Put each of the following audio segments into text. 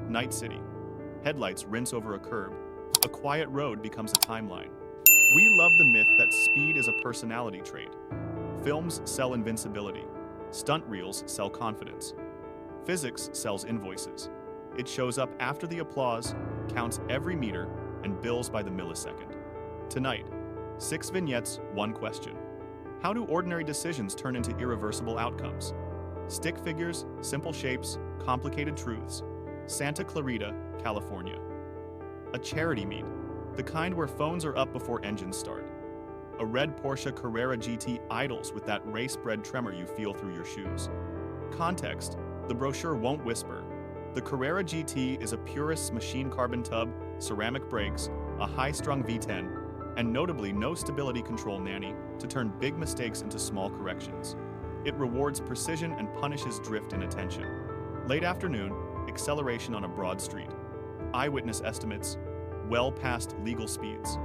Night City. Headlights rinse over a curb. A quiet road becomes a timeline. We love the myth that speed is a personality trait. Films sell invincibility. Stunt reels sell confidence. Physics sells invoices. It shows up after the applause, counts every meter, and bills by the millisecond. Tonight, 6 vignettes, 1 question. How do ordinary decisions turn into irreversible outcomes? Stick figures, simple shapes, complicated truths. Santa Clarita, California. A charity meet, the kind where phones are up before engines start. A red Porsche Carrera GT idles with that race-bred tremor you feel through your shoes. Context, the brochure won't whisper. The Carrera GT is a purist's machine carbon tub, ceramic brakes, a high-strung V10, and notably no stability control nanny to turn big mistakes into small corrections. It rewards precision and punishes drift in attention. Late afternoon, acceleration on a broad street. Eyewitness estimates, well past legal speeds.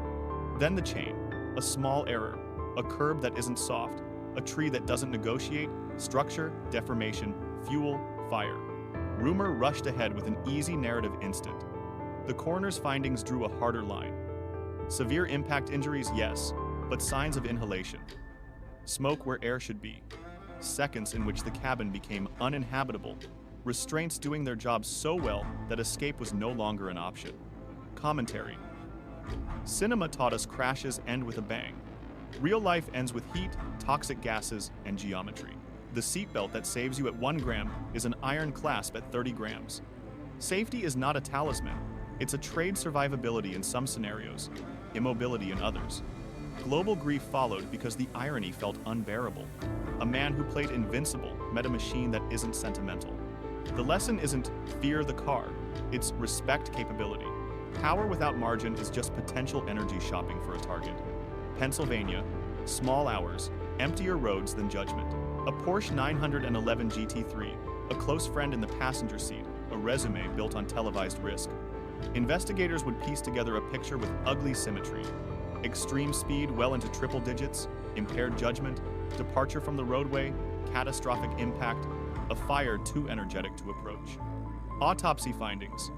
Then the chain, a small error, a curb that isn't soft, a tree that doesn't negotiate, structure, deformation, fuel, fire. Rumor rushed ahead with an easy narrative instant. The coroner's findings drew a harder line. Severe impact injuries, yes, but signs of inhalation. Smoke where air should be. Seconds in which the cabin became uninhabitable. Restraints doing their job so well that escape was no longer an option. Commentary. Cinema taught us crashes end with a bang. Real life ends with heat, toxic gases, and geometry. The seatbelt that saves you at 1 gram is an iron clasp at 30 grams. Safety is not a talisman. It's a trade survivability in some scenarios, immobility in others. Global grief followed because the irony felt unbearable. A man who played invincible met a machine that isn't sentimental. The lesson isn't fear the car, it's respect capability. Power without margin is just potential energy shopping for a target. Pennsylvania, small hours, emptier roads than judgment. A Porsche 911 GT3, a close friend in the passenger seat, a resume built on televised risk. Investigators would piece together a picture with ugly symmetry. Extreme speed well into triple digits, impaired judgment, departure from the roadway, catastrophic impact, a fire too energetic to approach. Autopsy findings.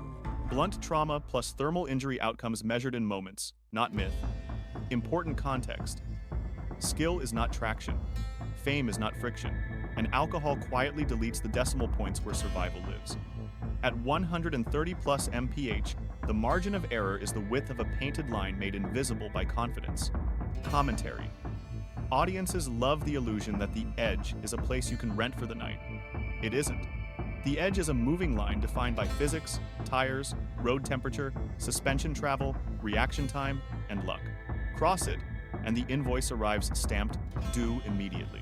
Blunt trauma plus thermal injury outcomes measured in moments, not myth. Important context. Skill is not traction. Fame is not friction. And alcohol quietly deletes the decimal points where survival lives. At 130 plus mph, the margin of error is the width of a painted line made invisible by confidence. Commentary. Audiences love the illusion that the edge is a place you can rent for the night. It isn't. The edge is a moving line defined by physics, tires, road temperature, suspension travel, reaction time, and luck. Cross it, and the invoice arrives stamped, due immediately.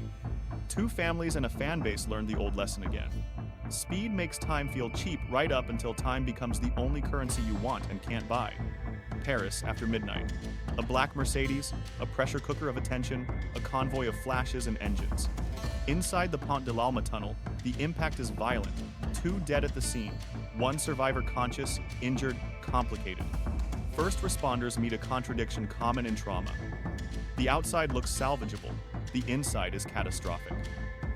2 families and a fan base learned the old lesson again. Speed makes time feel cheap right up until time becomes the only currency you want and can't buy. Paris after midnight. A black Mercedes, a pressure cooker of attention, a convoy of flashes and engines. Inside the Pont de l'Alma tunnel, the impact is violent. 2 dead at the scene. 1 survivor conscious, injured, complicated. First responders meet a contradiction common in trauma. The outside looks salvageable. The inside is catastrophic.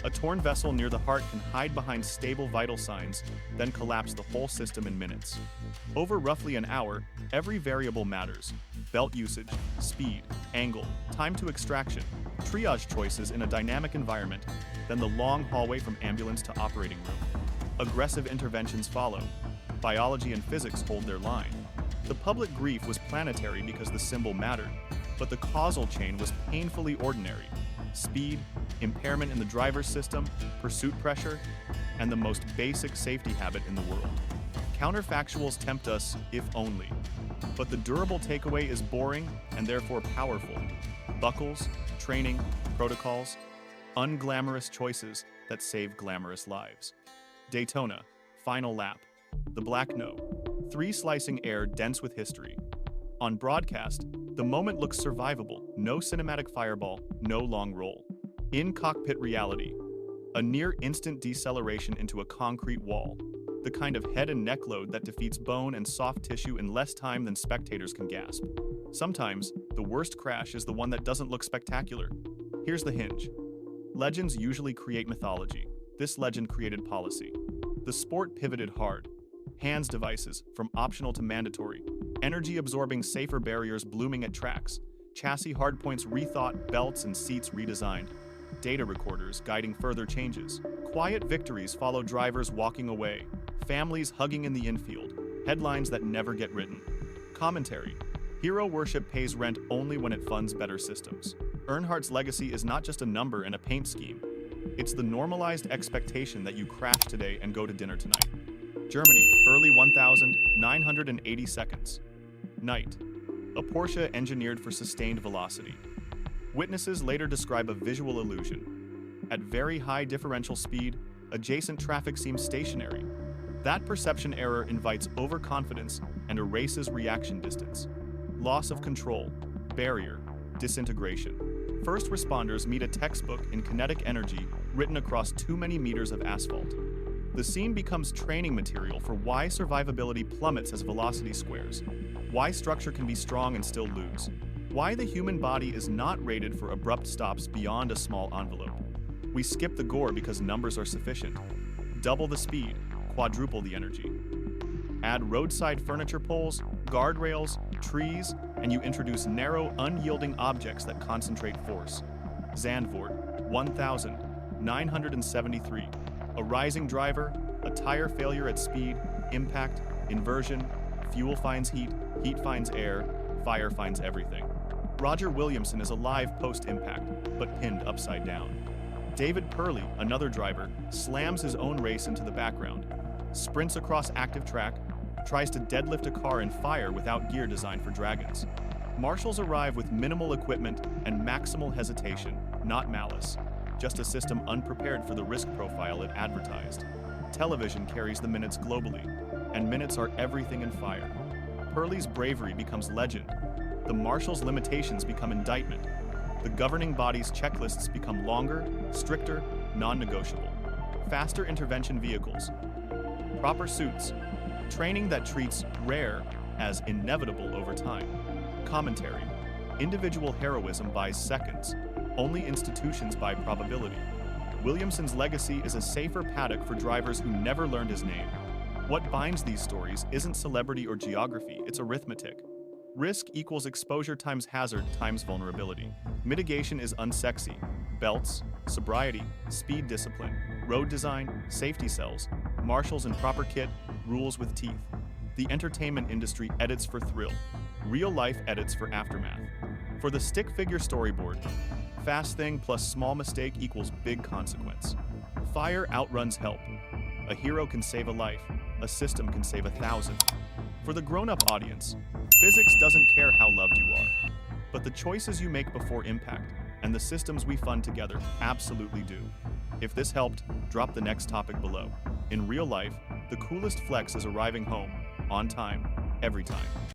A torn vessel near the heart can hide behind stable vital signs, then collapse the whole system in minutes. Over roughly an hour, every variable matters. Belt usage, speed, angle, time to extraction, triage choices in a dynamic environment, then the long hallway from ambulance to operating room. Aggressive interventions follow. Biology and physics hold their line. The public grief was planetary because the symbol mattered, but the causal chain was painfully ordinary. Speed, impairment in the driver's system, pursuit pressure, and the most basic safety habit in the world. Counterfactuals tempt us, if only. But the durable takeaway is boring and therefore powerful. Buckles, training, protocols, unglamorous choices that save glamorous lives. Daytona, final lap. The black no. 3 slicing air dense with history. On broadcast, the moment looks survivable, no cinematic fireball, no long roll. In cockpit reality, a near-instant deceleration into a concrete wall, the kind of head and neck load that defeats bone and soft tissue in less time than spectators can gasp. Sometimes, the worst crash is the one that doesn't look spectacular. Here's the hinge. Legends usually create mythology. This legend created policy. The sport pivoted hard. Hands devices, from optional to mandatory. Energy-absorbing safer barriers blooming at tracks. Chassis hardpoints rethought, belts and seats redesigned. Data recorders guiding further changes. Quiet victories follow drivers walking away. Families hugging in the infield. Headlines that never get written. Commentary. Hero worship pays rent only when it funds better systems. Earnhardt's legacy is not just a number in a paint scheme. It's the normalized expectation that you crash today and go to dinner tonight. Germany, early 1980 seconds. Night. A Porsche engineered for sustained velocity. Witnesses later describe a visual illusion. At very high differential speed, adjacent traffic seems stationary. That perception error invites overconfidence and erases reaction distance. Loss of control, barrier, disintegration. First responders meet a textbook in kinetic energy written across too many meters of asphalt. The scene becomes training material for why survivability plummets as velocity squares, why structure can be strong and still lose, why the human body is not rated for abrupt stops beyond a small envelope. We skip the gore because numbers are sufficient. Double the speed, quadruple the energy. Add roadside furniture poles, guardrails, trees, and you introduce narrow, unyielding objects that concentrate force. Zandvoort, 1973. A rising driver, a tire failure at speed, impact, inversion, fuel finds heat, heat finds air, fire finds everything. Roger Williamson is alive post-impact, but pinned upside down. David Purley, another driver, slams his own race into the background, sprints across active track, tries to deadlift a car in fire without gear designed for dragons. Marshals arrive with minimal equipment and maximal hesitation, not malice. Just a system unprepared for the risk profile it advertised. Television carries the minutes globally, and minutes are everything in fire. Purley's bravery becomes legend. The marshal's limitations become indictment. The governing body's checklists become longer, stricter, non-negotiable. Faster intervention vehicles. Proper suits. Training that treats rare as inevitable over time. Commentary. Individual heroism buys seconds. Only institutions buy probability. Williamson's legacy is a safer paddock for drivers who never learned his name. What binds these stories isn't celebrity or geography, it's arithmetic. Risk equals exposure times hazard times vulnerability. Mitigation is unsexy. Belts, sobriety, speed discipline, road design, safety cells, marshals in proper kit, rules with teeth. The entertainment industry edits for thrill. Real life edits for aftermath. For the stick figure storyboard, fast thing plus small mistake equals big consequence. Fire outruns help. A hero can save a life. A system can save 1,000. For the grown-up audience, physics doesn't care how loved you are. But the choices you make before impact and the systems we fund together absolutely do. If this helped, drop the next topic below. In real life, the coolest flex is arriving home, on time, every time.